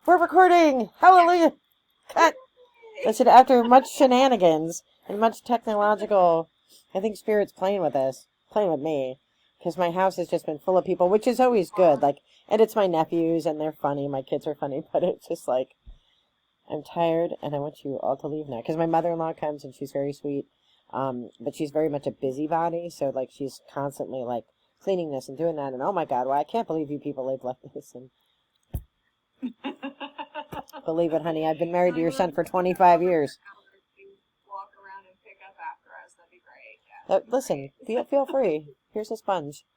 We're recording! Hallelujah! Cut! Listen, after much shenanigans and much technological, I think Spirit's playing with us. Playing with me. Because my house has just been full of people, which is always good. Like, and it's my nephews, and they're funny. My kids are funny, but it's just like, I'm tired, and I want you all to leave now. Because my mother-in-law comes, and she's very sweet. But she's very much a busybody, so, like, she's constantly, like, cleaning this and doing that. And, oh, my God, well, I can't believe you people live like this. And believe it, honey. I've been married to your son for 25 years. Walk around and pick up after us. That'd be great. Yeah, Listen, feel free. Here's a sponge.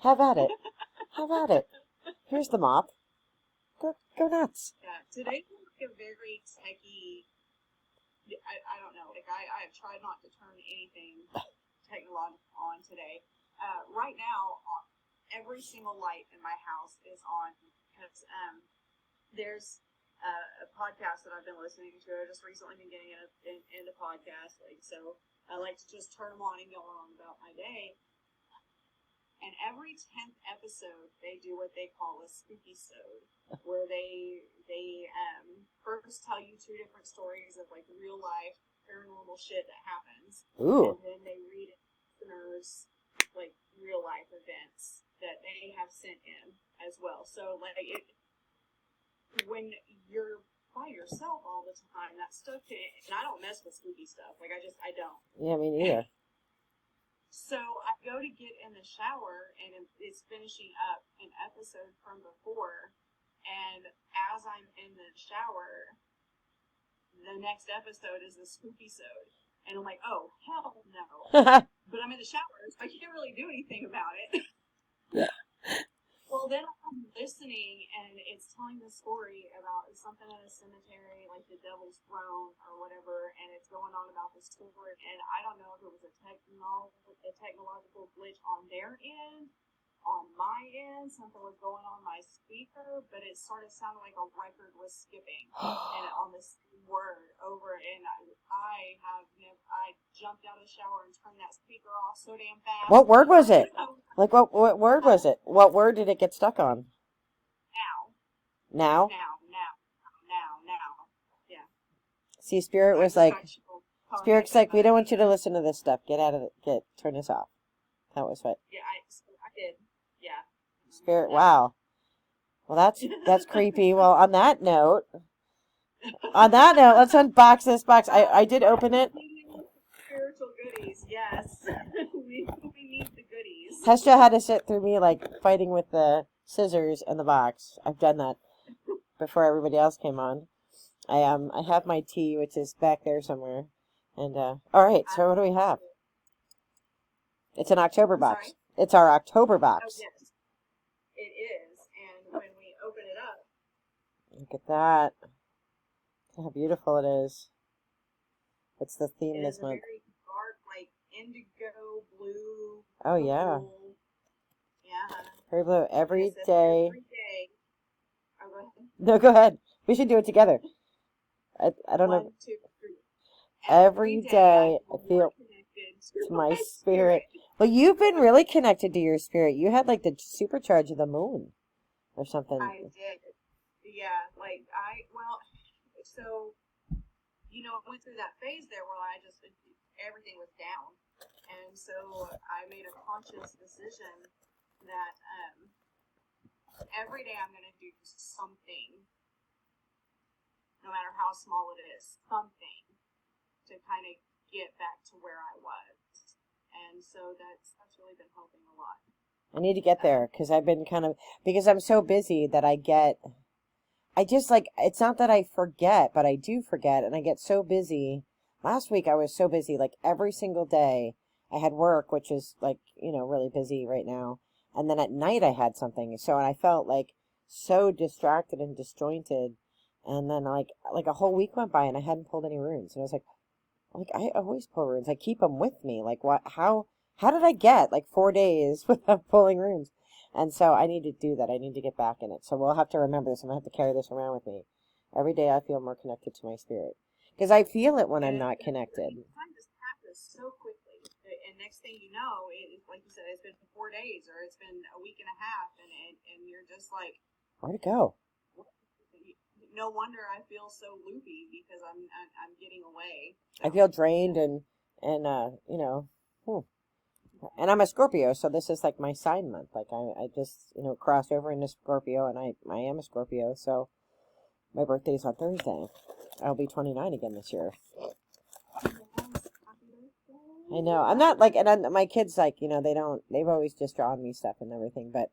Have at it. Have at it. Here's the mop. Go nuts. Yeah, today's like a very techie. I don't know. Like I have tried not to turn anything technological on today. Right now, every single light in my house is on because there's a podcast that I've been listening to. I've just recently been getting into podcasts, so I like to just turn them on and go on about my day. And every 10th episode, they do what they call a spooky-sode, where they first tell you two different stories of like real life paranormal shit that happens. Ooh. And then they read listeners like real life events that they have sent in as well. So like when you're by yourself all the time, that stuff and I don't mess with spooky stuff. Like I don't. Yeah, me neither. So I go to get in the shower, and it's finishing up an episode from before, and as I'm in the shower, the next episode is the spooky-sode, and I'm like, oh, hell no. But I'm in the shower, so I can't really do anything about it. Well, then I'm listening, and it's telling the story about something in a cemetery, like the Devil's Throne or whatever, and it's going on about the story. And I don't know if it was a technological glitch on their end, on my end, something was going on my speaker, but it sort of sounded like a record was skipping and on this word over. And I jumped out of the shower and turned that speaker off so damn fast. What word was it? Like, what word was it? What word did it get stuck on? Now? Yeah. See, Spirit's like, we don't want you to listen to this stuff. Get out of it. Turn this off. That was what. Yeah, I did. Yeah. Spirit, wow. Well, that's creepy. Well, on that note, let's unbox this box. I did open it. Spiritual goodies, yes. we need the goodies. Hestia had to sit through me, like, fighting with the scissors in the box. I've done that before everybody else came on. I have my tea, which is back there somewhere. And, all right, so what do we have? It's an October box. Sorry? It's our October box. Oh, yes. It is, and when we open it up... Look at that. Look how beautiful it is. What's the theme this month? It's a very dark, like, indigo blue. Oh, yeah. Blue. Yeah. Very blue. Every day. Every day. Oh, go ahead. No, go ahead. We should do it together. I don't know. 1, 2, 3. Every day I feel to my spirit. Well, you've been really connected to your spirit. You had like the supercharge of the moon or something. I did. Yeah, like so, I went through that phase there where everything was down. And so I made a conscious decision that every day I'm going to do something, no matter how small it is, something to kind of get back to where I was. And so that's really been helping a lot. I need to get there because I've been because I'm so busy that it's not that I forget, but I do forget, and I get so busy. Last week I was so busy, like every single day I had work, which is like, really busy right now. And then at night I had something. So I felt like so distracted and disjointed. And then like a whole week went by and I hadn't pulled any runes. And I was like I always pull runes. I keep them with me. Like how did I get like 4 days without pulling runes? And so I need to do that. I need to get back in it. So we'll have to remember this. I'm going to have to carry this around with me. Every day I feel more connected to my spirit. Because I feel it when I'm not connected. Time just passes so quickly. And next thing you know, like you said, it's been 4 days or it's been a week and a half. And you're just like... Where'd it go? no wonder I feel so loopy because I'm getting away. I So. feel drained and you know, and I'm a Scorpio, so this is like my sign month. Like I just, you know, crossed over into Scorpio, and I am a Scorpio, so my birthday's on Thursday. I'll be 29 again this year. I know. I'm not like, and my kids, like, you know, they've always just drawn me stuff and everything, but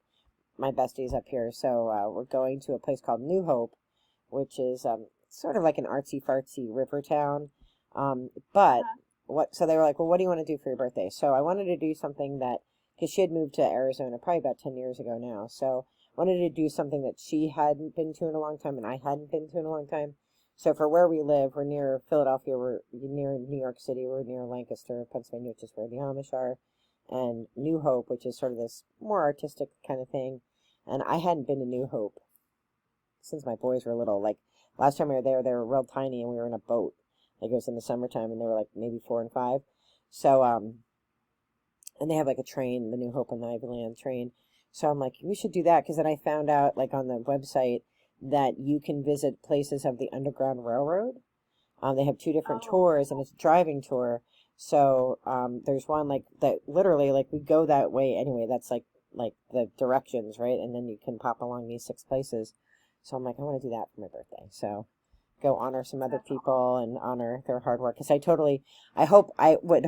my bestie's up here, so we're going to a place called New Hope, which is sort of like an artsy fartsy river town. But so they were like, well, what do you want to do for your birthday? So I wanted to do something that, because she had moved to Arizona probably about 10 years ago now, so I wanted to do something that she hadn't been to in a long time and I hadn't been to in a long time. So for where we live, we're near Philadelphia, we're near New York City, we're near Lancaster, Pennsylvania, which is where the Amish are, and New Hope, which is sort of this more artistic kind of thing. And I hadn't been to New Hope since my boys were little. Like, last time we were there, they were real tiny, and we were in a boat. Like, it was in the summertime, and they were, like, maybe 4 and 5. So, and they have, like, a train, the New Hope and the Ivyland train. So I'm like, we should do that, because then I found out, like, on the website that you can visit places of the Underground Railroad. They have 2 different tours, and it's a driving tour. So, there's one, like, that literally, like, we go that way anyway. That's, like the directions, right? And then you can pop along these 6 places. So I'm like, I want to do that for my birthday. So go honor some other people and honor their hard work. Because I would,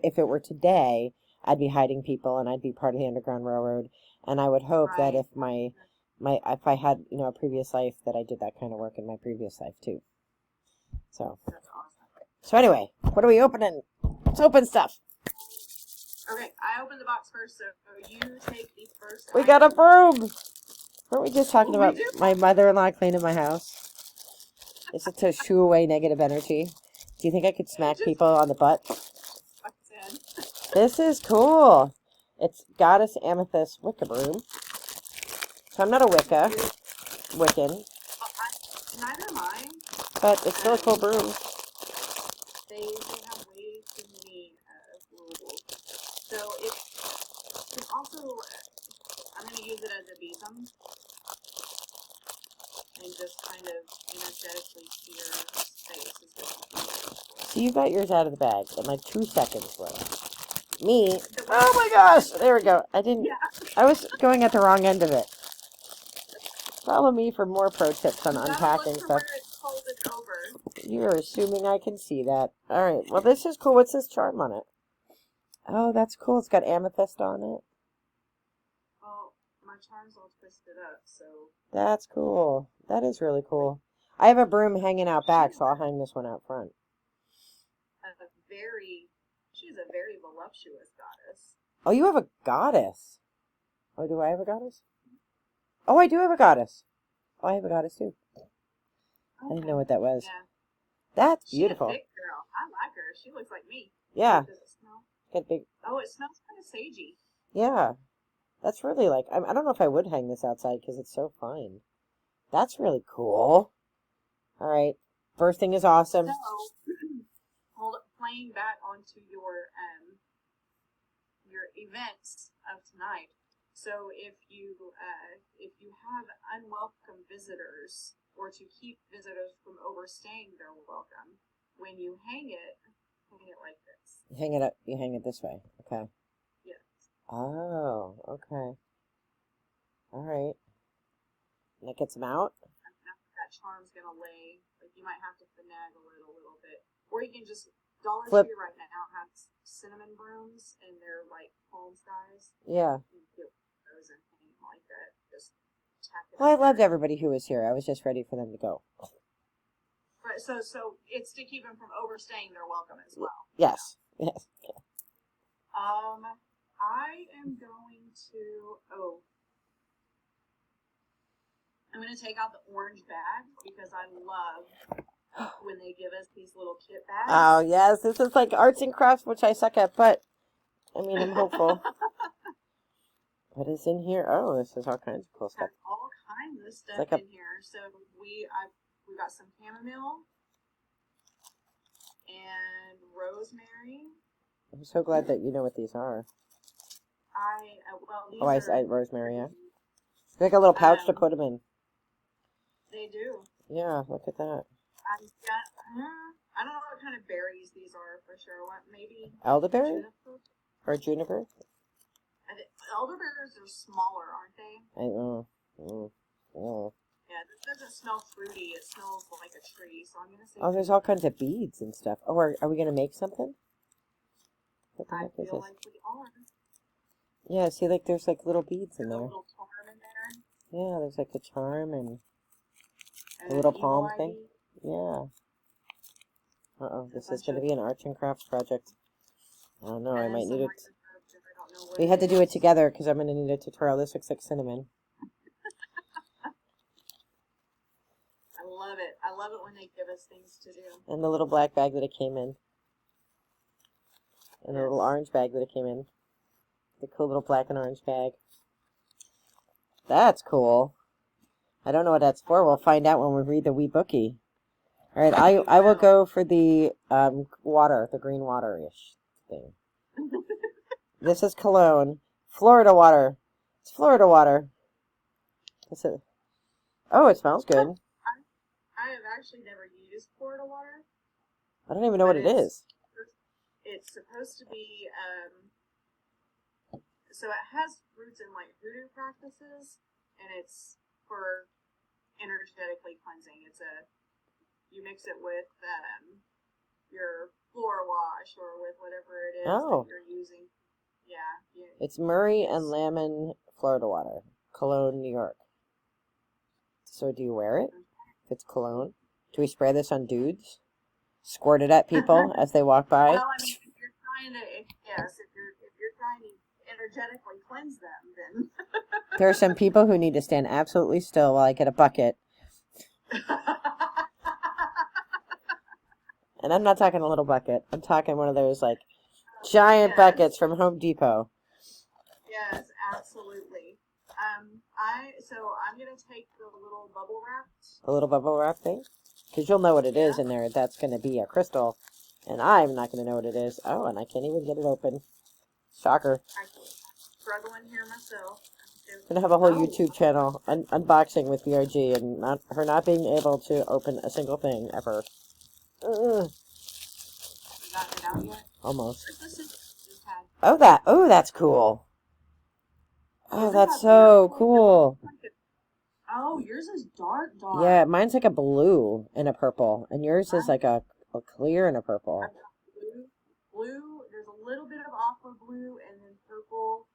if it were today, I'd be hiding people and I'd be part of the Underground Railroad. And I would hope that if if I had, you know, a previous life, that I did that kind of work in my previous life too. So, so anyway, what are we opening? Let's open stuff. Okay, I opened the box first, so you take the first. We got a broom. Weren't we just talking about my mother-in-law cleaning my house? Is it to shoo away negative energy? Do you think I could smack people on the butt? This is cool. It's Goddess Amethyst Wicca broom. So I'm not a Wiccan. Neither am I. But it's still a cool broom. They have way too many rules. So it's also, I'm going to use it as a beacon. And just kind of energetically clear space. So you got yours out of the bag in like 2 seconds left. Me, oh my gosh, there we go. I was going at the wrong end of it. Follow me for more pro tips on unpacking stuff. You're assuming I can see that. Alright, well this is cool. What's this charm on it? Oh, that's cool. It's got amethyst on it. Well, my charm's all twisted up, so... That's cool. That is really cool. I have a broom hanging out back, so I'll hang this one out front. She's a very voluptuous goddess. Oh, you have a goddess. Oh, do I have a goddess? Oh, I do have a goddess. Oh, I have a goddess too. Okay. I didn't know what that was. Yeah. That's beautiful. She's a thick girl. I like her. She looks like me. Yeah. Does it smell? Got big. Oh, it smells kind of sagey. Yeah. That's really like, I don't know if I would hang this outside because it's so fine. That's really cool. All right. First thing is awesome. So, playing back onto your events of tonight. So if you have unwelcome visitors, or to keep visitors from overstaying their welcome, when you hang it like this. You hang it this way. Okay. Yes. Oh, okay. All right. And that gets them out? That charm's gonna lay, like you might have to finagle it a little bit. Or you can just, Dollar Tree right now has cinnamon brooms, and they're like palm skies. Yeah. You can get those and hang like that. Just tack it. Well, I loved everybody who was here. I was just ready for them to go. Right, so it's to keep them from overstaying their welcome as well. Yes. Yes. Okay. I am going to I'm going to take out the orange bag because I love when they give us these little kit bags. Oh, yes. This is like arts and crafts, which I suck at, but I mean, I'm hopeful. What is in here? Oh, this is all kinds of cool stuff. All kinds of stuff in here. So we got some chamomile and rosemary. I'm so glad that you know what these are. These are rosemary, yeah. It's like a little pouch to put them in. They do. Yeah, look at that. I don't know what kind of berries these are for sure. What, maybe Elderberry? juniper? Or juniper? Elderberries are smaller, aren't they? I know. Yeah, this doesn't smell fruity. It smells like a tree, so I'm going to say... Oh, there's all kinds of beads and stuff. Oh, are we going to make something? What the I heck is feel this? like we are. Yeah, see, like, there's, like, little beads in There's a there. little charm in there. Yeah, there's, like, a charm and And a little an palm evil thing. ID. Yeah. Uh-oh, A this is bunch going to of be an arts and crafts project. I don't know, I and might some need it. random herbs that I don't know what We it had to do it is. together because I'm going to need a tutorial. This looks like cinnamon. I love it. I love it when they give us things to do. And the little black bag that it came in. And the little Yes. orange bag that it came in. The cool little black and orange bag. That's cool. I don't know what that's for. We'll find out when we read the wee bookie. All right, I will go for the water, the green water-ish thing. This is cologne. Florida water. It's Florida water. That's it. Oh, it smells good. I have actually never used Florida water. I don't even know what it is. It's supposed to be, so it has roots in like voodoo practices, and it's for energetically cleansing. You mix it with your floor wash or with whatever it is that you're using. Yeah. It's Murray and Lemon Florida water. Cologne, New York. So do you wear it? If it's cologne? Do we spray this on dudes? Squirt it at people as they walk by? Well, I mean, if you're trying to energetically cleanse them, then There are some people who need to stand absolutely still while I get a bucket. And I'm not talking a little bucket. I'm talking one of those, like, giant buckets from Home Depot. Yes, absolutely. I'm going to take the little bubble wrap. The little bubble wrap thing? Because you'll know what it is in there. That's going to be a crystal. And I'm not going to know what it is. Oh, and I can't even get it open. Shocker. I'm struggling here myself. I'm going to have a whole YouTube channel, unboxing with BRG, and her not being able to open a single thing ever. Ugh. You got it out yet? Almost. Oh, that's cool. Oh, that's so cool. Oh, yours is dark. Yeah, mine's like a blue and a purple, and yours is like a clear and a purple. Blue, there's a little bit of aqua blue, and then purple.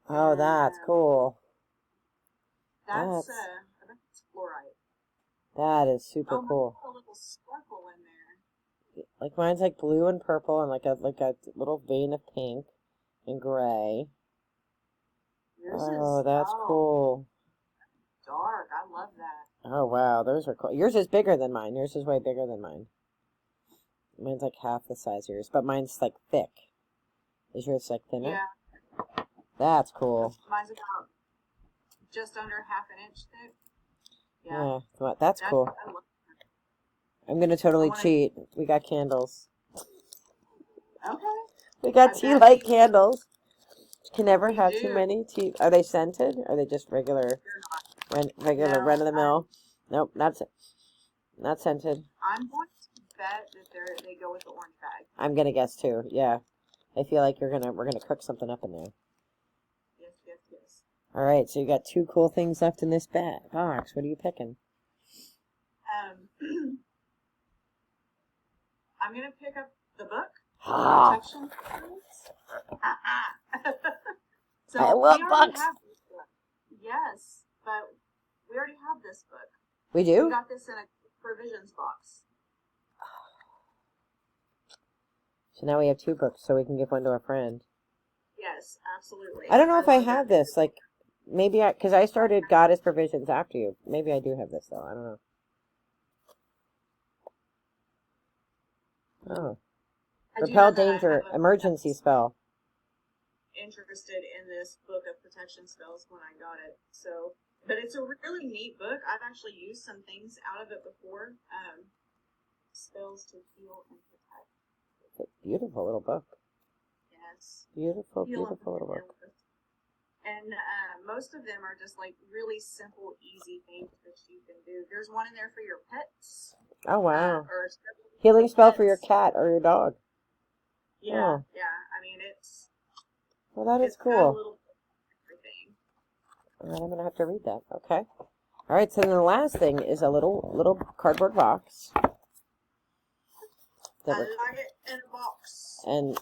Oh, that's cool. That's fluorite. That is super cool. A little sparkle in there. Like mine's like blue and purple, and like a little vein of pink and gray. Oh, that's cool. Dark. I love that. Oh, wow. Those are cool. Yours is bigger than mine. Yours is way bigger than mine. Mine's like half the size of yours, but mine's like thick. Is yours like thinner? Yeah. That's cool. Mine's about just under half an inch thick. Yeah. Well, that's cool. I'm going to totally cheat. We got candles. Okay. We got tea light candles. Can never have too many tea. Are they scented? Or are they just regular run of the mill? Nope, not scented. I'm going to bet that they go with the orange bag. I'm gonna guess too. Yeah, I feel like we're gonna cook something up in there. Yes. All right, so you got two cool things left in this box. What are you picking? I'm gonna pick up the book. Protection Tools. So I love books. Yes, but we already have this book. We do? We got this in a provisions box. So now we have two books, so we can give one to a friend. Yes, absolutely. I don't know if I have this. Like, maybe because I started Goddess Provisions after you. Maybe I do have this, though. I don't know. Oh. Repel danger, emergency spell. Interested in this book of protection spells when I got it. So, but it's a really neat book. I've actually used some things out of it before. Spells to heal and protect. It's a beautiful little book. Yes. Beautiful little book. And most of them are just like really simple, easy things that you can do. There's one in there for your pets. Oh, wow. Or healing spell pets. for your cat or your dog. Yeah, yeah. I mean, it's... Well, that is cool. Got a little everything. All right, I'm going to have to read that. Okay. All right, so then the last thing is a little cardboard box. I like it in a box. And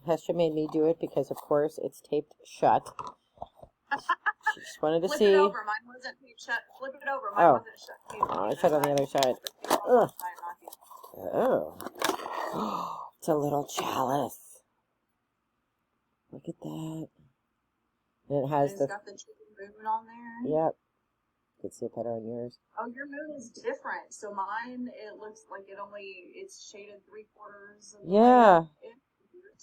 Hestia made me do it because, of course, it's taped shut. She just wanted to Flip see. it over. Mine wasn't taped shut. Flip it over. Mine wasn't shut. Oh, I shut on the other side. Ugh. Oh. It's a little chalice. Look at that. And it has it's got the chicken moon on there. Yep. You can see it better on yours. Oh, your moon is different. So mine, it looks like it's shaded 3/4 of the Yeah. way. It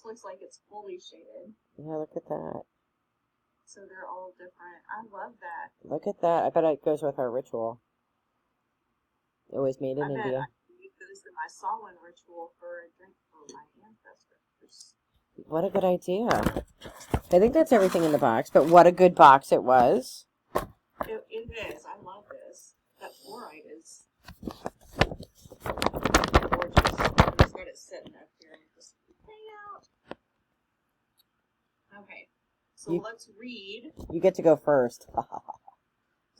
looks like it's fully shaded. Yeah, look at that. So they're all different. I love that. Look at that. I bet it goes with our ritual. It was made in I bet India. I can use this in my Samhain ritual for a drink for my ancestors. What a good idea. I think that's everything in the box, but what a good box it was. It is. I love this. That fluorite is gorgeous. I just got it sitting up here and just hang out. Okay. So let's read. You get to go first.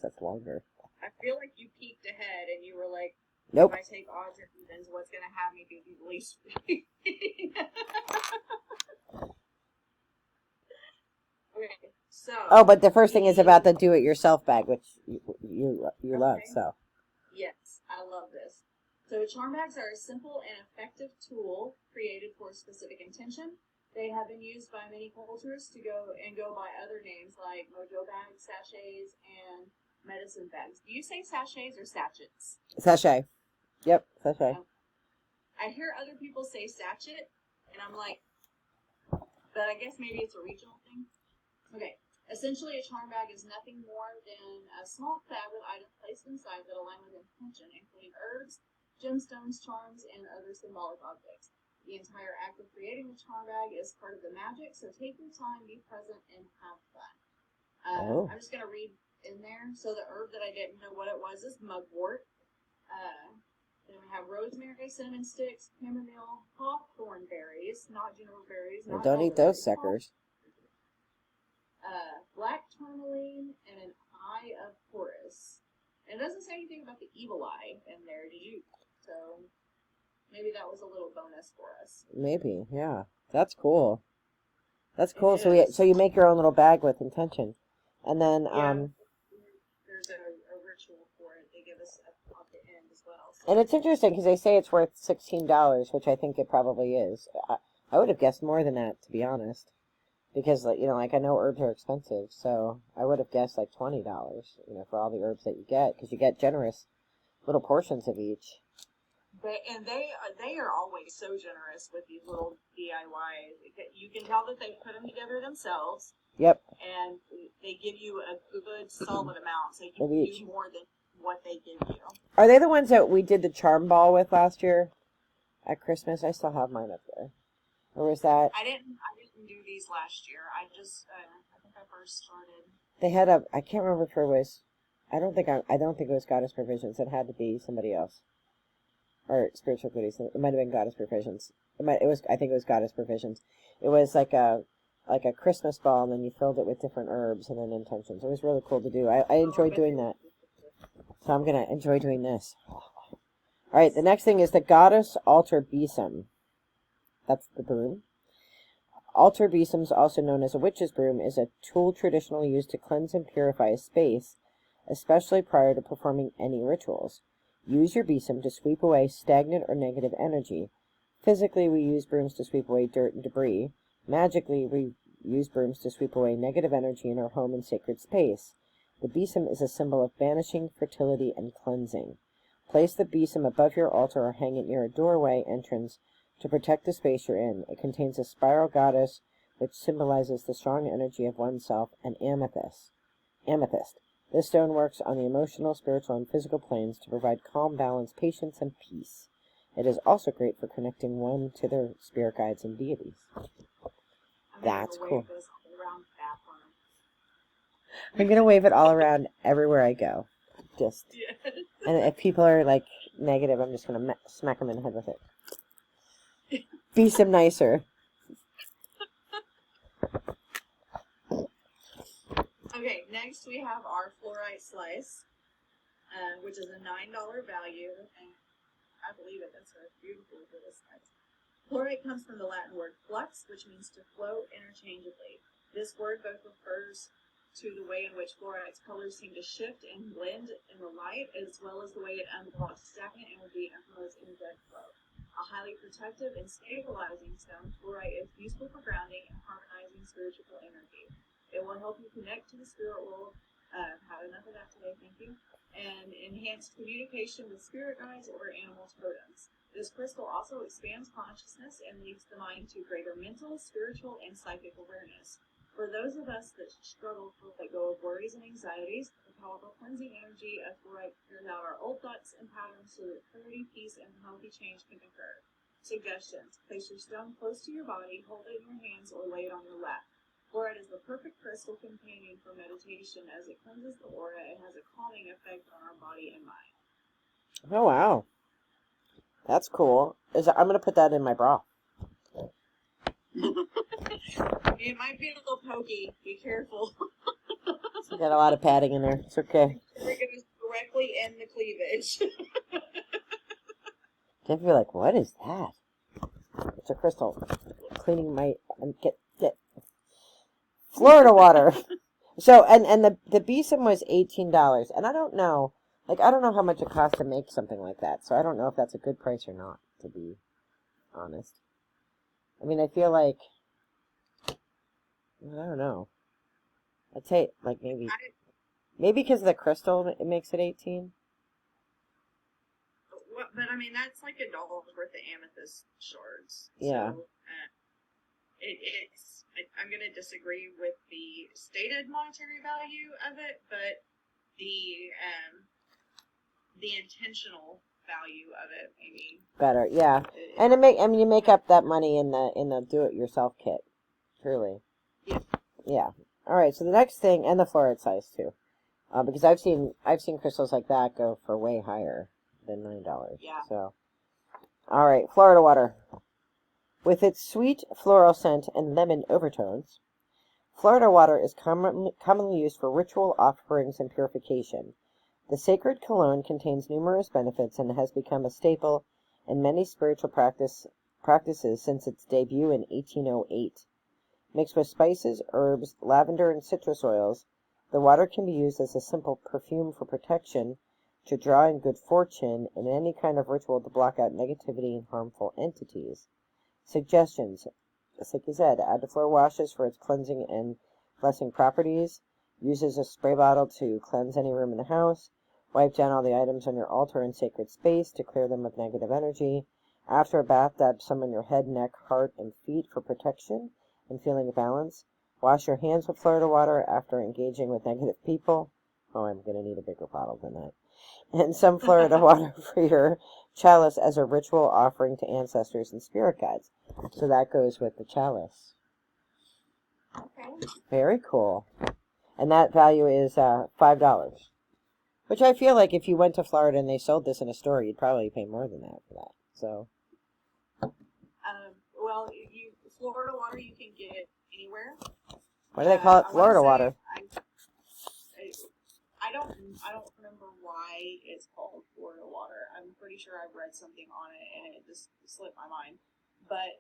That's longer. I feel like you peeked ahead and you were like, nope. If I take odds or evens, what's going to have me do the least reading? Okay, so. Oh, but the first thing is about the do-it-yourself bag, which you love, so. Yes, I love this. So charm bags are a simple and effective tool created for a specific intention. They have been used by many cultures to go by other names like mojo bags, sachets, and medicine bags. Do you say sachets or sachets? Sachet. Yep, sachet. I hear other people say sachet, and I'm like, but I guess maybe it's a regional thing. Okay. Essentially, a charm bag is nothing more than a small bag with items placed inside that align with intention, including herbs, gemstones, charms, and other symbolic objects. The entire act of creating the charm bag is part of the magic, so take your time, be present, and have fun. I'm just going to read in there. So the herb that I didn't know what it was is mugwort. Then we have rosemary, cinnamon sticks, chamomile, hawthorn berries, not juniper berries. Don't eat those suckers. Black tourmaline, and an eye of Horus. And it doesn't say anything about the evil eye in there, did you? So maybe that was a little bonus for us. Maybe, yeah. That's cool. That's cool. So you make your own little bag with intention. And then there's a ritual for it. They give us at the end as well. So. And it's interesting because they say it's worth $16, which I think it probably is. I would have guessed more than that, to be honest. Because, I know herbs are expensive, so I would have guessed like $20, for all the herbs that you get, because you get generous little portions of each. They are always so generous with these little DIYs. You can tell that they put them together themselves. Yep. And they give you a good, solid amount, so you can do more than what they give you. Are they the ones that we did the charm ball with last year at Christmas? I still have mine up there. Or was that? I didn't do these last year. I just, I think I first started. They had I can't remember if it was, I don't think it was Goddess Provisions. It had to be somebody else. Or Spiritual Goodies. It might have been Goddess Provisions. I think it was Goddess Provisions. It was like a Christmas ball, and then you filled it with different herbs and then intentions. It was really cool to do. I enjoyed doing that. So I'm going to enjoy doing this. All right, the next thing is the Goddess Altar Besom. That's the broom. Altar besoms, also known as a witch's broom, is a tool traditionally used to cleanse and purify a space, especially prior to performing any rituals. Use your besom to sweep away stagnant or negative energy. Physically, we use brooms to sweep away dirt and debris. Magically, we use brooms to sweep away negative energy in our home and sacred space. The besom is a symbol of banishing, fertility, and cleansing. Place the besom above your altar or hang it near a doorway entrance to protect the space you're in. It contains a spiral goddess, which symbolizes the strong energy of oneself, and amethyst. This stone works on the emotional, spiritual, and physical planes to provide calm, balance, patience, and peace. It is also great for connecting one to their spirit guides and deities. That's cool. I'm gonna wave it all around everywhere I go. Just, Yes. and if people are like negative, I'm just gonna smack them in the head with it. Be some nicer. Okay, next we have our fluorite slice, which is a $9 value, and I believe it. That's a beautiful little slice. Fluorite comes from the Latin word flux, which means to flow interchangeably. This word both refers to the way in which fluorite's colors seem to shift and blend in the light, as well as the way it unblocks stagnant energy and promotes energetic flow. A highly protective and stabilizing stone, fluorite is useful for grounding and harmonizing spiritual energy. It will help you connect to the spirit world. Had enough of that today, thank you. And enhance communication with spirit guides or animal totems. This crystal also expands consciousness and leads the mind to greater mental, spiritual, and psychic awareness. For those of us that struggle to let go of worries and anxieties, the powerful cleansing energy of fluorite clears out our old thoughts and patterns so that clarity, peace, and healthy change can occur. Suggestions. Place your stone close to your body, hold it in your hands, or lay it on your lap. Fluorite is the perfect crystal companion for meditation as it cleanses the aura and has a calming effect on our body and mind. Oh, wow. That's cool. I'm going to put that in my bra. It might be a little pokey. Be careful. Got a lot of padding in there. It's okay. We're going to directly end the cleavage. If you're like, what is that? It's a crystal. Cleaning my... Get. Florida water. So, and the besom was $18. And I don't know. Like, I don't know how much it costs to make something like that. So I don't know if that's a good price or not, to be honest. I mean, I feel like... I don't know. I'd say, like, maybe because of the crystal, it makes it 18. But I mean, that's like $1 worth of amethyst shards. Yeah. So, I'm going to disagree with the stated monetary value of it, but the intentional value of it maybe Better, yeah. And you make up that money in the do-it-yourself kit. Truly. Yeah. Yeah. All right. So the next thing, and the fluoride size too, because I've seen crystals like that go for way higher than $9. Yeah. So, all right, Florida water. With its sweet floral scent and lemon overtones, Florida water is commonly used for ritual offerings and purification. The sacred cologne contains numerous benefits and has become a staple in many spiritual practices since its debut in 1808. Mixed with spices, herbs, lavender, and citrus oils, the water can be used as a simple perfume for protection, to draw in good fortune, and any kind of ritual to block out negativity and harmful entities. Suggestions. Just like you said, add to floor washes for its cleansing and blessing properties. Use as a spray bottle to cleanse any room in the house. Wipe down all the items on your altar and sacred space to clear them of negative energy. After a bath, dab some on your head, neck, heart, and feet for protection and feeling balance. Wash your hands with Florida water after engaging with negative people. Oh, I'm going to need a bigger bottle than that. And some Florida water for your chalice as a ritual offering to ancestors and spirit guides. So that goes with the chalice. Okay. Very cool. And that value is $5. Which I feel like if you went to Florida and they sold this in a store, you'd probably pay more than that for that. So. Well, Florida water you can get anywhere. Why do they call it Florida water? I don't remember why it's called Florida water. I'm pretty sure I've read something on it and it just slipped my mind. But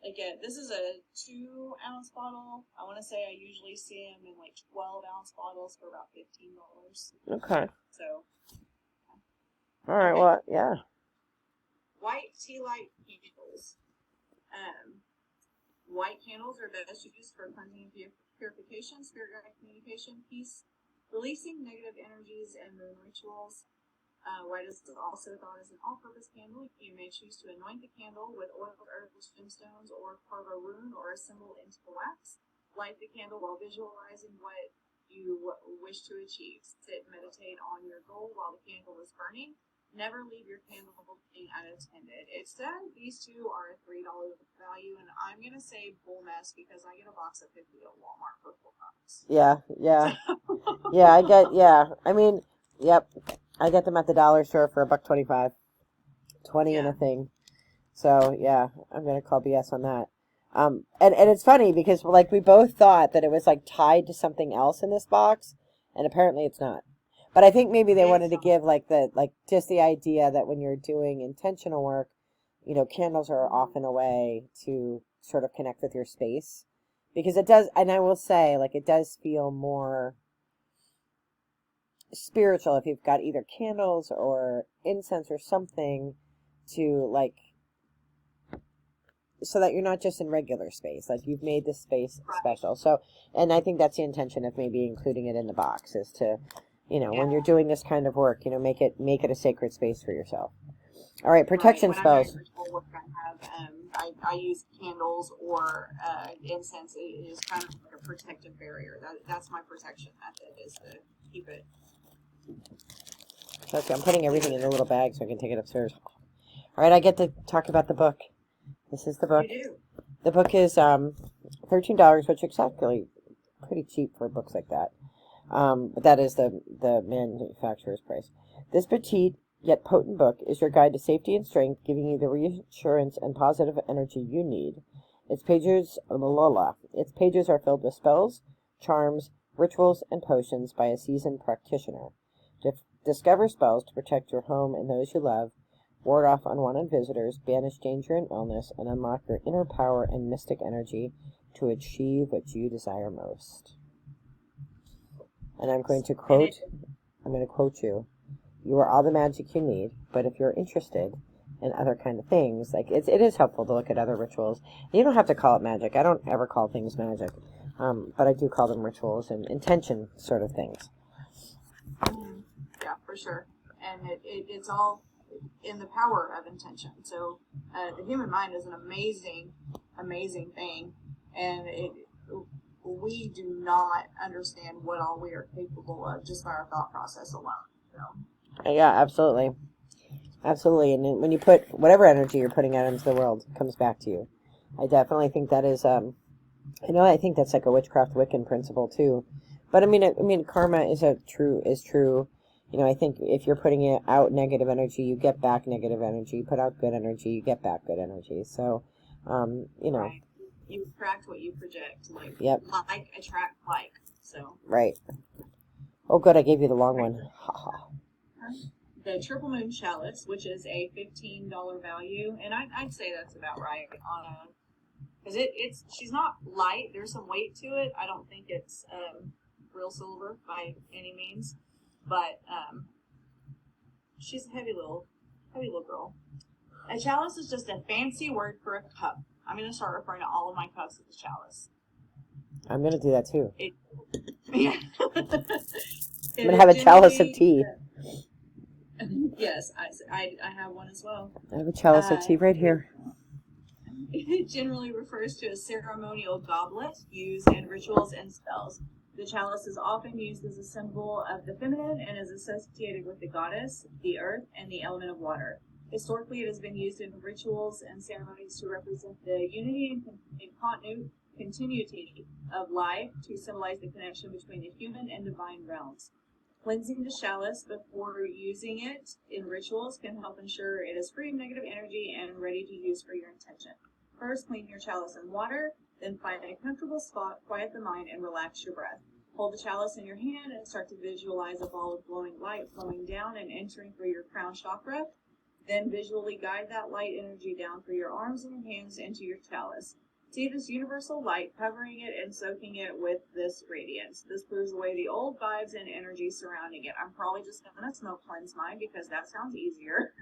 again, this is a 2-ounce bottle. I want to say I usually see them in like 12-ounce bottles for about $15. Okay. So. All right. Okay. Well, yeah. White tea light candles. White candles are best used for cleansing and purification, spirit guide communication, peace, releasing negative energies, and moon rituals. White is also thought as an all-purpose candle. You may choose to anoint the candle with oiled earths, gemstones, or carve a rune or a symbol into the wax. Light the candle while visualizing what you wish to achieve. Sit and meditate on your goal while the candle is burning. Never leave your candle being unattended. It said these two are a $3 value, and I'm gonna say bull mess because I get a box of 50 at Walmart for $4. Yeah, yeah, yeah. I mean, yep, I get them at the dollar store for $1.25, 20 in a thing. So yeah, I'm gonna call BS on that. And it's funny because like we both thought that it was like tied to something else in this box, and apparently it's not. But I think maybe they wanted to give like just the idea that when you're doing intentional work, candles are often a way to sort of connect with your space, because it does. And I will say, like, it does feel more spiritual if you've got either candles or incense or something to like, so that you're not just in regular space, like you've made this space special. So, and I think that's the intention of maybe including it in the box, is to, when you're doing this kind of work, make it a sacred space for yourself. All right, protection spells. When I'm doing ritual work, I use candles or incense. It is kind of like a protective barrier. That's my protection method, is to keep it. Okay, I'm putting everything in a little bag so I can take it upstairs. All right, I get to talk about the book. This is the book. You do. The book is $13, which is actually pretty cheap for books like that. But that is the manufacturer's price. This petite yet potent book is your guide to safety and strength, giving you the reassurance and positive energy you need. Its pages are filled with spells, charms, rituals, and potions by a seasoned practitioner. Discover spells to protect your home and those you love, ward off unwanted visitors, banish danger and illness, and unlock your inner power and mystic energy to achieve what you desire most. And I'm going to quote you. You are all the magic you need, but if you're interested in other kind of things, like it is helpful to look at other rituals. You don't have to call it magic. I don't ever call things magic, but I do call them rituals and intention sort of things. Yeah, for sure. And it's all in the power of intention. So the human mind is an amazing, amazing thing, and we do not understand what all we are capable of just by our thought process alone. So. Yeah, absolutely. Absolutely. And when you put whatever energy you're putting out into the world, it comes back to you. I definitely think that is, I think that's like a witchcraft Wiccan principle too. But I mean, karma is true. I think if you're putting out negative energy, you get back negative energy. You put out good energy, you get back good energy. So, Right. You attract what you project. Like, yep. Like attract like. So. Right. Oh, good. I gave you the long one. The Triple Moon Chalice, which is a $15 value, and I'd say that's about right because she's not light. There's some weight to it. I don't think it's real silver by any means, but she's a heavy little girl. A chalice is just a fancy word for a cup. I'm going to start referring to all of my cups as a chalice. I'm going to do that too. I'm going to have a chalice of tea. Yes, I have one as well. I have a chalice of tea right here. It generally refers to a ceremonial goblet used in rituals and spells. The chalice is often used as a symbol of the feminine and is associated with the goddess, the earth, and the element of water. Historically, it has been used in rituals and ceremonies to represent the unity and continuity of life, to symbolize the connection between the human and divine realms. Cleansing the chalice before using it in rituals can help ensure it is free of negative energy and ready to use for your intention. First, clean your chalice in water, then find a comfortable spot, quiet the mind, and relax your breath. Hold the chalice in your hand and start to visualize a ball of glowing light flowing down and entering through your crown chakra. Then visually guide that light energy down through your arms and your hands into your chalice. See this universal light covering it and soaking it with this radiance. This clears away the old vibes and energy surrounding it. I'm probably just going to smoke cleanse mine because that sounds easier.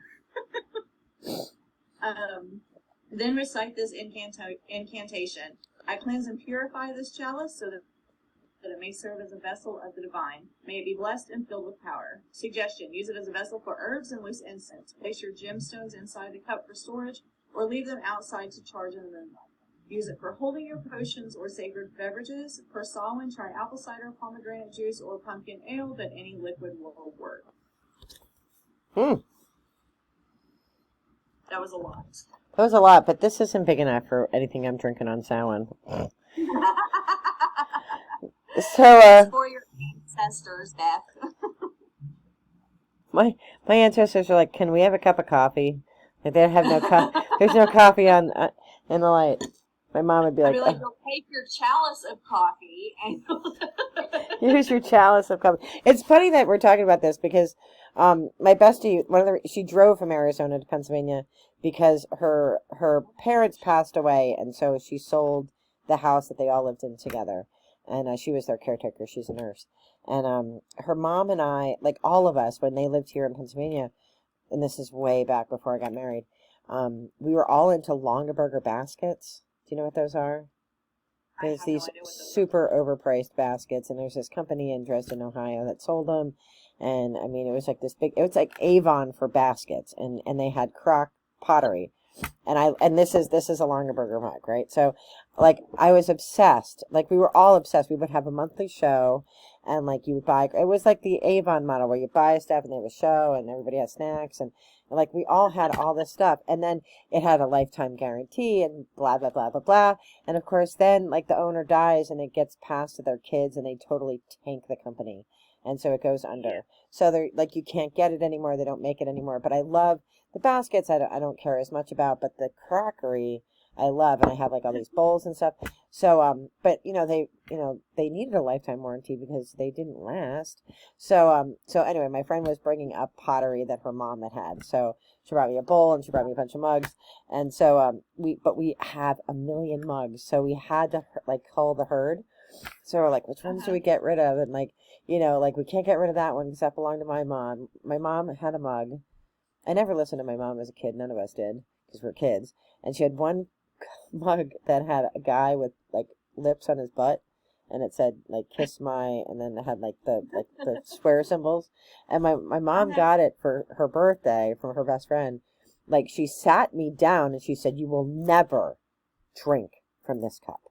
Then recite this incantation. I cleanse and purify this chalice so that it may serve as a vessel of the divine. May it be blessed and filled with power. Suggestion: use it as a vessel for herbs and loose incense. Place your gemstones inside the cup for storage, or leave them outside to charge in the moonlight. Use it for holding your potions or sacred beverages. For Samhain, try apple cider, pomegranate juice, or pumpkin ale, but any liquid will work. That was a lot. That was a lot, but this isn't big enough for anything I'm drinking on Samhain. So, it's for your ancestors, Beth. my ancestors are like, can we have a cup of coffee? Like, they have no there's no coffee on in the light. My mom would be like, you'll take your chalice of coffee and here's your chalice of coffee. It's funny that we're talking about this because my bestie, she drove from Arizona to Pennsylvania because her parents passed away, and so she sold the house that they all lived in together, and she was their caretaker. She's a nurse, and her mom and I, like all of us, when they lived here in Pennsylvania, and this is way back before I got married, we were all into Longaberger baskets. Do you know what those are? There's these super overpriced baskets, and there's this company in Dresden, Ohio that sold them. And I mean, it was like this big, it was like Avon for baskets, and they had crock pottery. And this is a Longaberger mug, right? So, like, I was obsessed. Like, we were all obsessed. We would have a monthly show, and like you would buy. It was like the Avon model where you buy stuff and they have a show, and everybody has snacks, and like we all had all this stuff, and then it had a lifetime guarantee, and blah blah blah blah blah. And of course, then like the owner dies, and it gets passed to their kids, and they totally tank the company, and so it goes under. So they're like, you can't get it anymore. They don't make it anymore. But I love the baskets. I don't care as much about, but the crockery I love, and I have like all these bowls and stuff. So but they needed a lifetime warranty because they didn't last. So anyway, my friend was bringing up pottery that her mom had. So she brought me a bowl, and she brought me a bunch of mugs, and so we have a million mugs, so we had to like cull the herd. So we're like, which ones do we get rid of? And like, like we can't get rid of that one because that belonged to my mom. My mom had a mug. I never listened to my mom as a kid. None of us did because we're kids. And she had one mug that had a guy with like lips on his butt, and it said like "kiss my," and then it had like the swear symbols. And my mom got it for her birthday from her best friend. Like, she sat me down and she said, "You will never drink from this cup."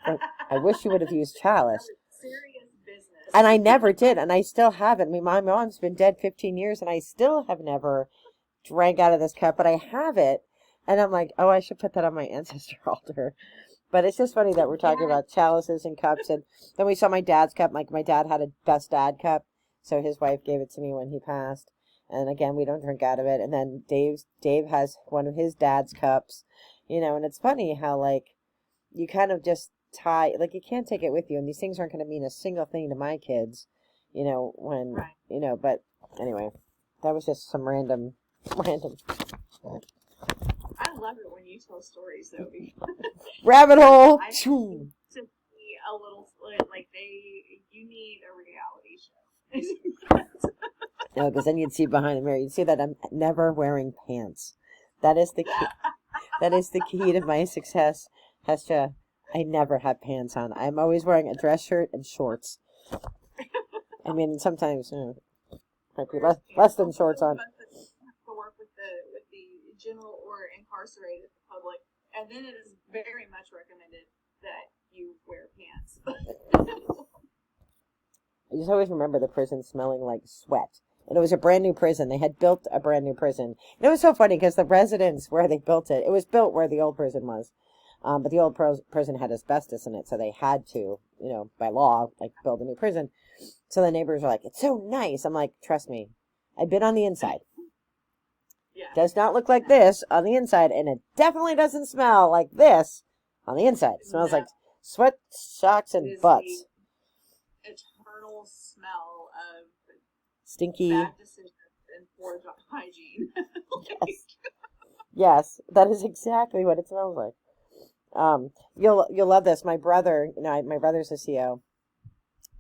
Like, I wish you would have used chalice. Serious business. And I never did, and I still haven't. I mean, my mom's been dead 15 years, and I still have never drank out of this cup, but I have it. And I'm like, oh, I should put that on my ancestor altar. But it's just funny that we're talking about chalices and cups. And then we saw my dad's cup. Like, my dad had a best dad cup, so his wife gave it to me when he passed. And again, we don't drink out of it. And then Dave has one of his dad's cups, and it's funny how, like, you kind of just tie, like, you can't take it with you. And these things aren't going to mean a single thing to my kids, when, right. But anyway, that was just some random. I love it when you tell stories, though. Rabbit hole. I to be a little like you need a reality show. No, because then you'd see behind the mirror. You'd see that I'm never wearing pants. That is the key. That is the key to my success, Hestia. I never have pants on. I'm always wearing a dress shirt and shorts. I mean, sometimes might be less than shorts on. To work with the general or incarcerated public, and then it is very much recommended that you wear pants. I just always remember the prison smelling like sweat. And it was a brand new prison. They had built a brand new prison. And it was so funny because the residence where they built it, it was built where the old prison was. But the old prison had asbestos in it, so they had to, by law, like, build a new prison. So the neighbors were like, "It's so nice." I'm like, trust me, I've been on the inside. Yeah. Does not look like this on the inside, and it definitely doesn't smell like this on the inside. It smells like sweat, socks, and butts. Eternal smell of stinky bad decisions and poor hygiene. Yes, that is exactly what it smells like. You'll love this. My brother, my brother's a CO,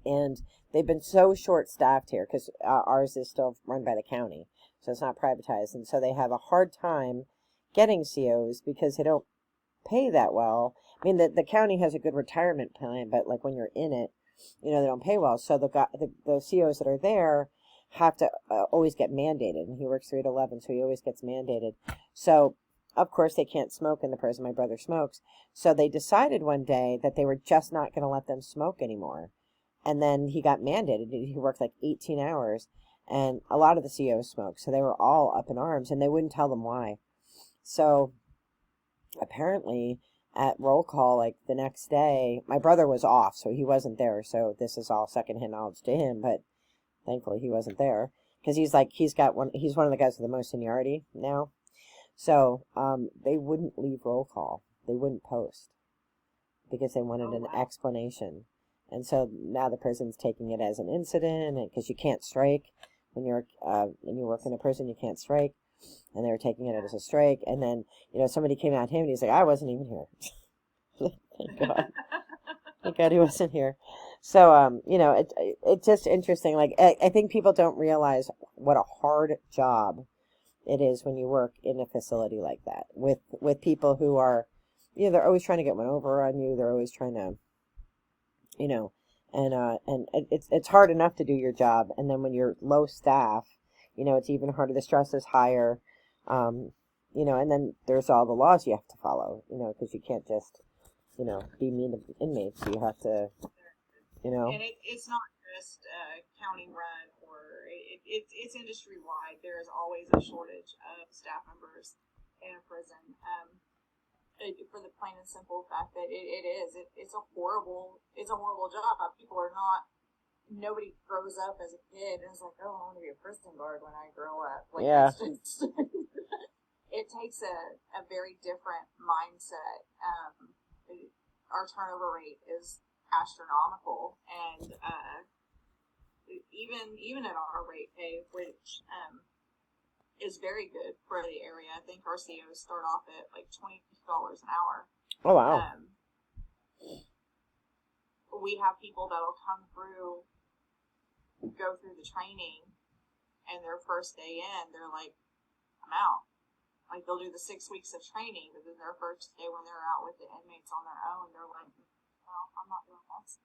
and they've been so short-staffed here because ours is still run by the county, so it's not privatized, and so they have a hard time getting COs because they don't pay that well. I mean, the county has a good retirement plan, but like when you're in it, they don't pay well. So the COs that are there have to always get mandated, and he works 3 to 11, so he always gets mandated. So of course they can't smoke in the prison. My brother smokes, so they decided one day that they were just not going to let them smoke anymore. And then he got mandated. He worked like 18 hours, And a lot of the COs smoked, so they were all up in arms, and they wouldn't tell them why. So apparently at roll call, like the next day, my brother was off, so he wasn't there. So this is all secondhand knowledge to him, but thankfully he wasn't there because he's one of the guys with the most seniority now. So they wouldn't leave roll call. They wouldn't post because they wanted an explanation. And so now the prison's taking it as an incident, and because you can't strike when you work in a prison, you can't strike, and they were taking it as a strike. And then somebody came at him, and he's like, "I wasn't even here." Thank God, thank God he wasn't here. So it's just interesting. Like I think people don't realize what a hard job it is when you work in a facility like that with people who are, they're always trying to get one over on you. They're always trying to, and it's hard enough to do your job, and then when you're low staff, it's even harder. The stress is higher, and then there's all the laws you have to follow, because you can't just, be mean to inmates. You have to, And it's not just county run, or it's industry wide. There is always a shortage of staff members in a prison. For the plain and simple fact that it's a horrible job. Nobody grows up as a kid and is like, oh, I want to be a prison guard when I grow up. Like, yeah. It takes a very different mindset. Our turnover rate is astronomical, and even at our rate pay, which is very good for the area. I think our COs start off at like $20 an hour. Oh wow! We have people that'll go through the training, and their first day in, they're like, "I'm out." Like they'll do the 6 weeks of training, but then their first day when they're out with the inmates on their own, they're like, "Well, I'm not doing this."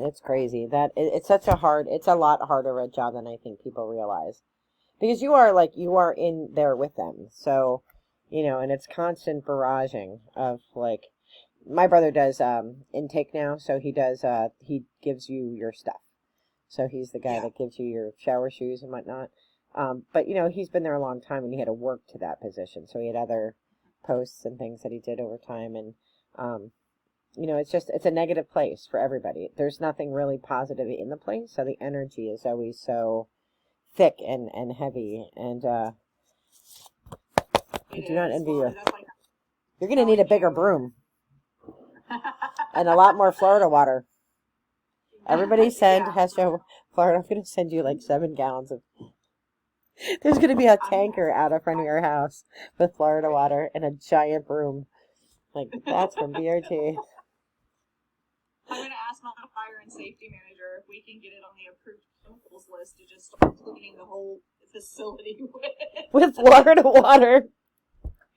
It's crazy that it's a lot harder a job than I think people realize. Because you are in there with them. So, and it's constant barraging of like, my brother does intake now. So he gives you your stuff. So he's the guy that gives you your shower shoes and whatnot. But he's been there a long time and he had to work to that position. So he had other posts and things that he did over time. And, it's a negative place for everybody. There's nothing really positive in the place. So the energy is always so thick and heavy, and I do not envy you. You're going to need a bigger broom and a lot more Florida water. Everybody send Hestia, Florida. I'm going to send you like 7 gallons of. There's going to be a tanker out in front of your house with Florida water and a giant broom. Like, that's from BRT. I'm going to ask my fire and safety manager if we can get it on the approved chemicals list to just start cleaning the whole facility with Florida water.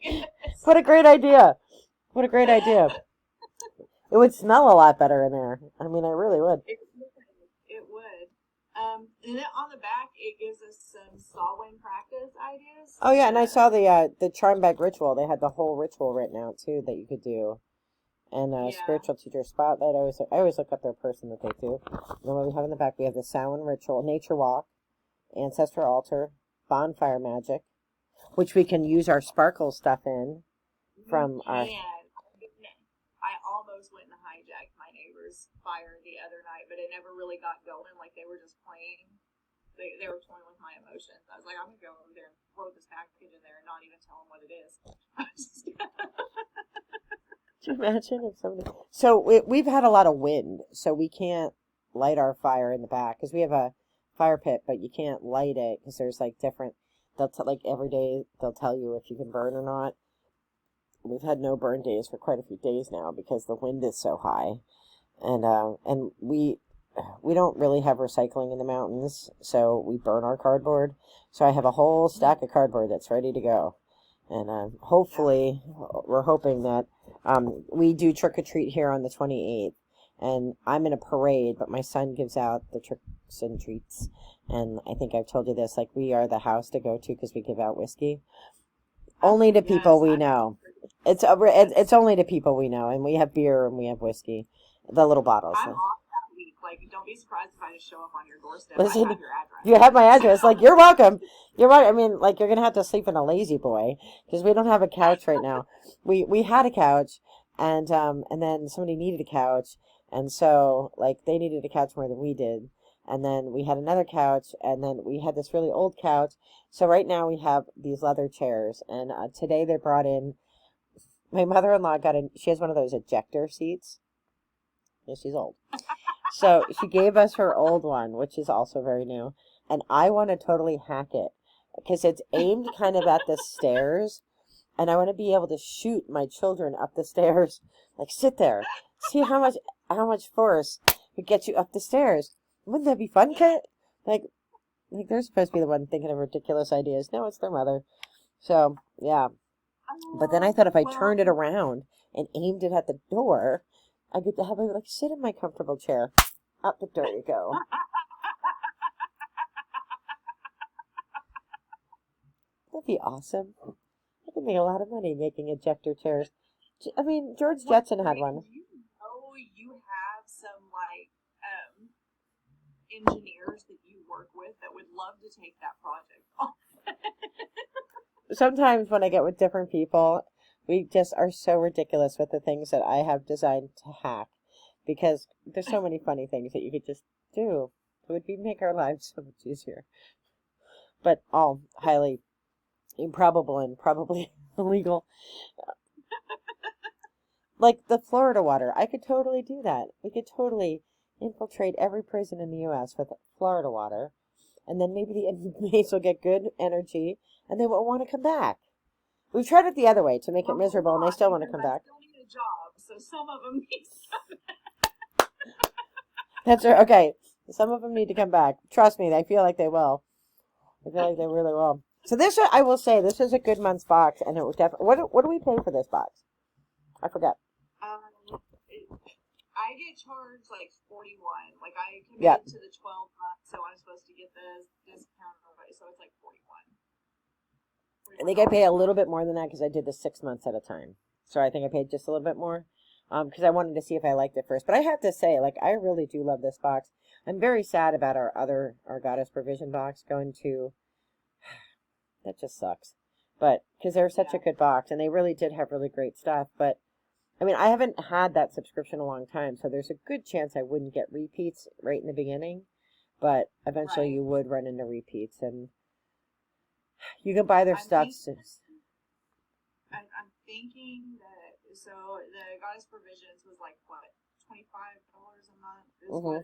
Yes. What a great idea. What a great idea. It would smell a lot better in there. I mean, I really would. It would. And then on the back, it gives us some Samhain practice ideas. Oh, yeah, and I saw the charm bag ritual. They had the whole ritual written out, too, that you could do. And spiritual teacher spotlight. I always look up their person that they do. And then what we have in the back, we have the Samhain ritual, nature walk, ancestor altar, bonfire magic, which we can use our sparkle stuff in. I almost went and hijacked my neighbor's fire the other night, but it never really got going. Like they were just playing. They were toying with my emotions. I was like, I'm gonna go over there and throw this package in there and not even tell them what it is. Could you imagine if somebody... So we've had a lot of wind, so we can't light our fire in the back because we have a fire pit, but you can't light it because there's like different... every day they'll tell you if you can burn or not. We've had no burn days for quite a few days now because the wind is so high, and we don't really have recycling in the mountains, so we burn our cardboard. So I have a whole stack of cardboard that's ready to go. And hopefully, we're hoping that we do trick-or-treat here on the 28th. And I'm in a parade, but my son gives out the tricks and treats. And I think I've told you this, like, we are the house to go to because we give out whiskey. Only to people we know. It's only to people we know. And we have beer and we have whiskey. The little bottles. I'm off that week Like, don't be surprised if I just show up on your doorstep. Listen, I have your address. you have my address. Like, you're welcome. You're right. I mean, like, you're gonna have to sleep in a lazy boy because we don't have a couch right now. We had a couch, and then somebody needed a couch, and so like they needed a couch more than we did, and then we had another couch, and then we had this really old couch. So right now we have these leather chairs, and today they brought in. My mother-in-law got in. She has one of those ejector seats. Yeah, she's old. So she gave us her old one, which is also very new. And I want to totally hack it because it's aimed kind of at the stairs. And I want to be able to shoot my children up the stairs. Like, sit there. See how much force would get you up the stairs. Wouldn't that be fun, Kit? Like they're supposed to be the one thinking of ridiculous ideas. No, it's their mother. So, yeah. But then I thought if I turned it around and aimed it at the door, I get to have her like sit in my comfortable chair. Out the door you go. That'd be awesome. I could make a lot of money making ejector chairs. I mean, George Jetson had one. You know, you have some like engineers that you work with that would love to take that project on. Sometimes when I get with different people, we just are so ridiculous with the things that I have designed to hack. Because there's so many funny things that you could just do. It would make our lives so much easier. But all highly improbable and probably illegal. Like the Florida water. I could totally do that. We could totally infiltrate every prison in the U.S. with Florida water. And then maybe the inmates will get good energy and they won't want to come back. We've tried it the other way to make it miserable and they still want to come back. Still need a job, so some of them need some. That's right. Okay. Some of them need to come back. Trust me, I feel like they will. I feel like they really will. So this, I will say, this is a good month's box, and it was definitely. What do we pay for this box? I forgot. I get charged like $41. Like I committed to the 12 months, so I'm supposed to get the discount, so it's like $41. I think I pay a little bit more than that because I did the 6 months at a time. So I think I paid just a little bit more. Because I wanted to see if I liked it first. But I have to say, like, I really do love this box. I'm very sad about our Goddess Provision box going to... That just sucks. But, because they're such a good box, and they really did have really great stuff. But, I mean, I haven't had that subscription a long time, so there's a good chance I wouldn't get repeats right in the beginning. But eventually you would run into repeats, and you can buy their stuff. I'm thinking that... So the Goddess Provisions was like what, $25 a month?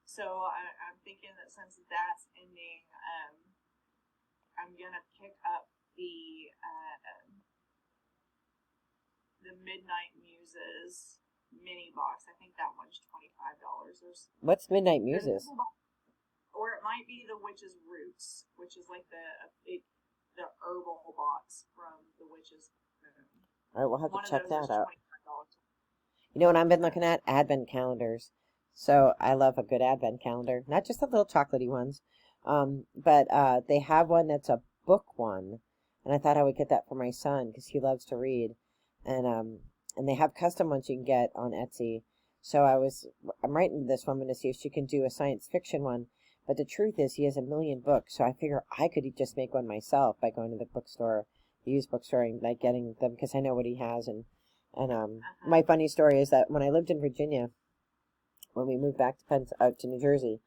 So I'm thinking that since that's ending, I'm gonna pick up the Midnight Muses mini box. I think that one's $25 or so. What's Midnight Muses? Or it might be the Witch's Roots, which is like the herbal box from the Witch's Moon. All right, we'll have to check that out. You know what I've been looking at? Advent calendars. So I love a good Advent calendar. Not just the little chocolatey ones. But they have one that's a book one. And I thought I would get that for my son because he loves to read. And they have custom ones you can get on Etsy. So I'm writing to this woman to see if she can do a science fiction one. But the truth is he has 1 million books. So I figure I could just make one myself by going to the bookstore. The used bookstore and like getting them because I know what he has and my funny story is that when I lived in Virginia, when we moved back to New Jersey,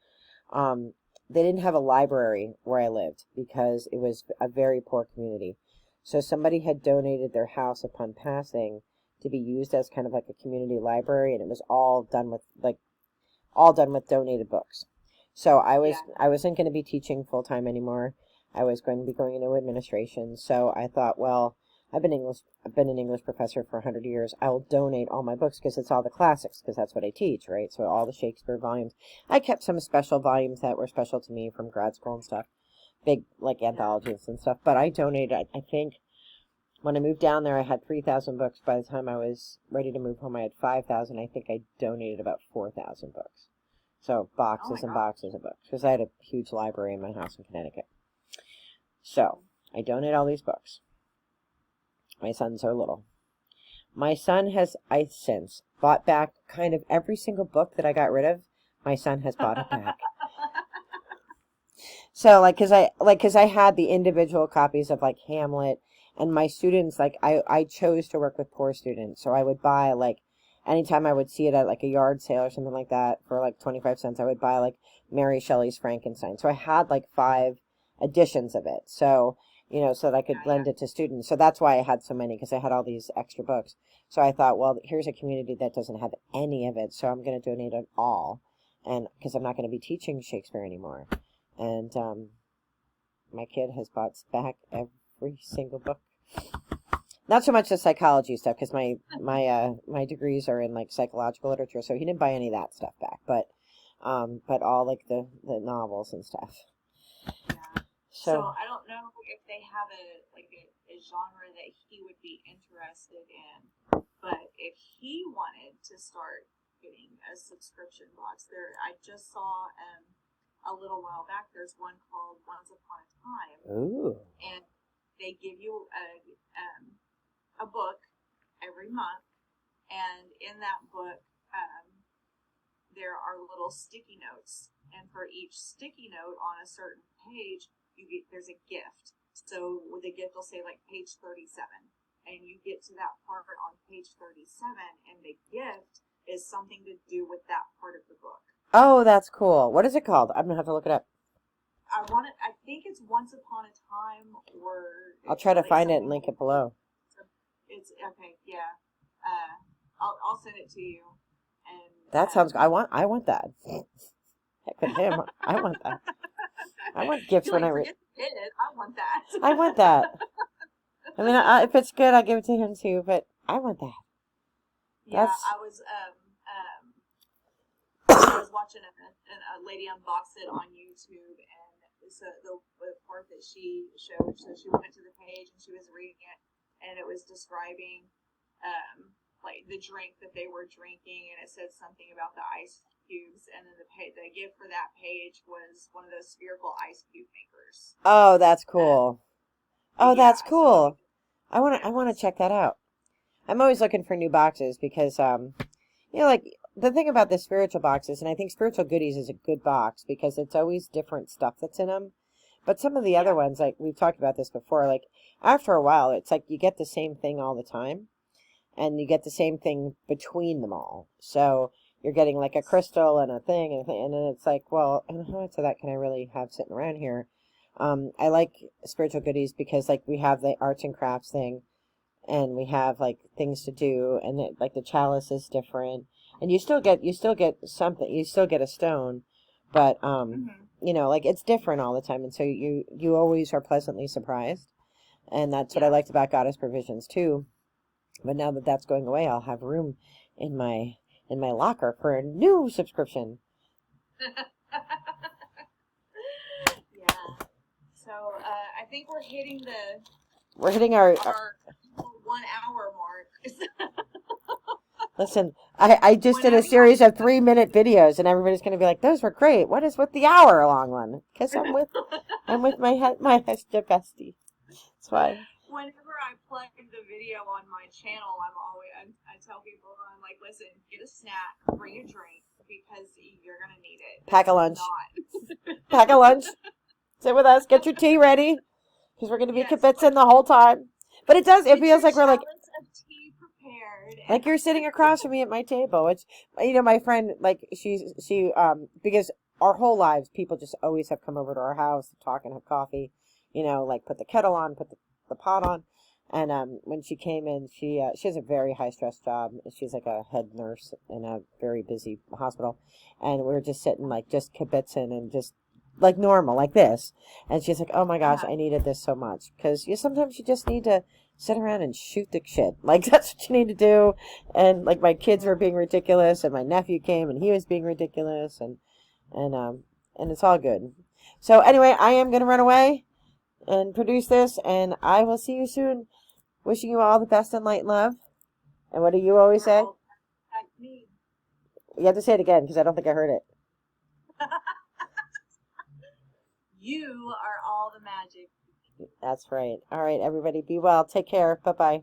they didn't have a library where I lived because it was a very poor community. So somebody had donated their house upon passing to be used as kind of like a community library, and it was all done with donated books. So I wasn't going to be teaching full time anymore. I was going to be going into administration, so I thought, well, I've been an English professor for 100 years. I will donate all my books because it's all the classics, because that's what I teach, right? So all the Shakespeare volumes. I kept some special volumes that were special to me from grad school and stuff, big like anthologies and stuff. But I donated. I think when I moved down there, I had 3,000 books. By the time I was ready to move home, I had 5,000. I think I donated about 4,000 books. So boxes and boxes of books, because I had a huge library in my house in Connecticut. So, I donate all these books. My sons are little. My son has, I since bought back kind of every single book that I got rid of. My son has bought it back. So cause I had the individual copies of like Hamlet, and my students, like I chose to work with poor students. So I would buy like, anytime I would see it at like a yard sale or something like that for like 25 cents, I would buy like Mary Shelley's Frankenstein. So I had like 5 editions of it. So, so that I could lend it to students. So that's why I had so many, because I had all these extra books. So I thought, well, here's a community that doesn't have any of it, so I'm going to donate it all. And because I'm not going to be teaching Shakespeare anymore. And my kid has bought back every single book. Not so much the psychology stuff, because my degrees are in like psychological literature, so he didn't buy any of that stuff back. But all like the novels and stuff. Yeah. So I don't know if they have a genre that he would be interested in, but if he wanted to start getting a subscription box, I just saw a little while back. There's one called Once Upon a Time. Ooh. And they give you a book every month, and in that book there are little sticky notes, and for each sticky note on a certain page there's a gift. So the gift will say like page 37, and you get to that part on page 37, and the gift is something to do with that part of the book. Oh, that's cool. What is it called? I'm gonna have to look it up. I think it's Once Upon a Time, or I'll try to find it and link it below. It's okay, yeah. I'll send it to you. And that sounds. I want that. Heck with him. I want that. I want gifts when I read. I want that. I want that. I mean, if it's good, I'll give it to him too. But I want that. Yeah, I was I was watching a lady unbox it on YouTube, and so the part that she showed, so she went to the page and she was reading it, and it was describing like the drink that they were drinking, and it said something about the ice cubes, and then the gift for that page was one of those spherical ice cube makers. Oh, that's cool. That's cool. So, I want to check that out. I'm always looking for new boxes because like the thing about the spiritual boxes, and I think Spiritual Goodies is a good box because it's always different stuff that's in them. But some of the other ones, like we've talked about this before, like after a while, it's like you get the same thing all the time, and you get the same thing between them all. So you're getting like a crystal and a thing, and then it's like, well, how much of that can I really have sitting around here? I like Spiritual Goodies because like we have the arts and crafts thing, and we have like things to do, and like the chalice is different, and you still get something, you still get a stone, but like it's different all the time, and so you always are pleasantly surprised, and that's what I liked about Goddess Provisions too. But now that that's going away, I'll have room in my locker for a new subscription. Yeah. So I think we're hitting our 1 hour mark. Listen, I just did a series of 3-minute videos, and everybody's going to be like, "Those were great. What is with the hour-long one?" Because I'm with my Hestia bestie. That's why. Whenever I plug the video on my channel, I tell people, I'm like, listen, get a snack, bring a drink, because you're gonna need it. Pack a lunch. Pack a lunch. Sit with us. Get your tea ready, because we're going to be kibitzing the whole time. But it feels like we're like. Like you're sitting across from me at my table, which, my friend, like she because our whole lives, people just always have come over to our house to talk and have coffee, like put the kettle on, put the pot on. And when she came in, she has a very high stress job. She's like a head nurse in a very busy hospital. And we were just sitting like just kibitzing and just like normal, like this. And she's like, oh my gosh, I needed this so much. Because sometimes you just need to sit around and shoot the shit. Like, that's what you need to do. And like my kids were being ridiculous, and my nephew came and he was being ridiculous, and it's all good. So anyway, I am going to run away and produce this, and I will see you soon. Wishing you all the best in light and love. And what do you always say? You have to say it again, because I don't think I heard it. You are all the magic. That's right. All right, everybody, be well. Take care. Bye-bye.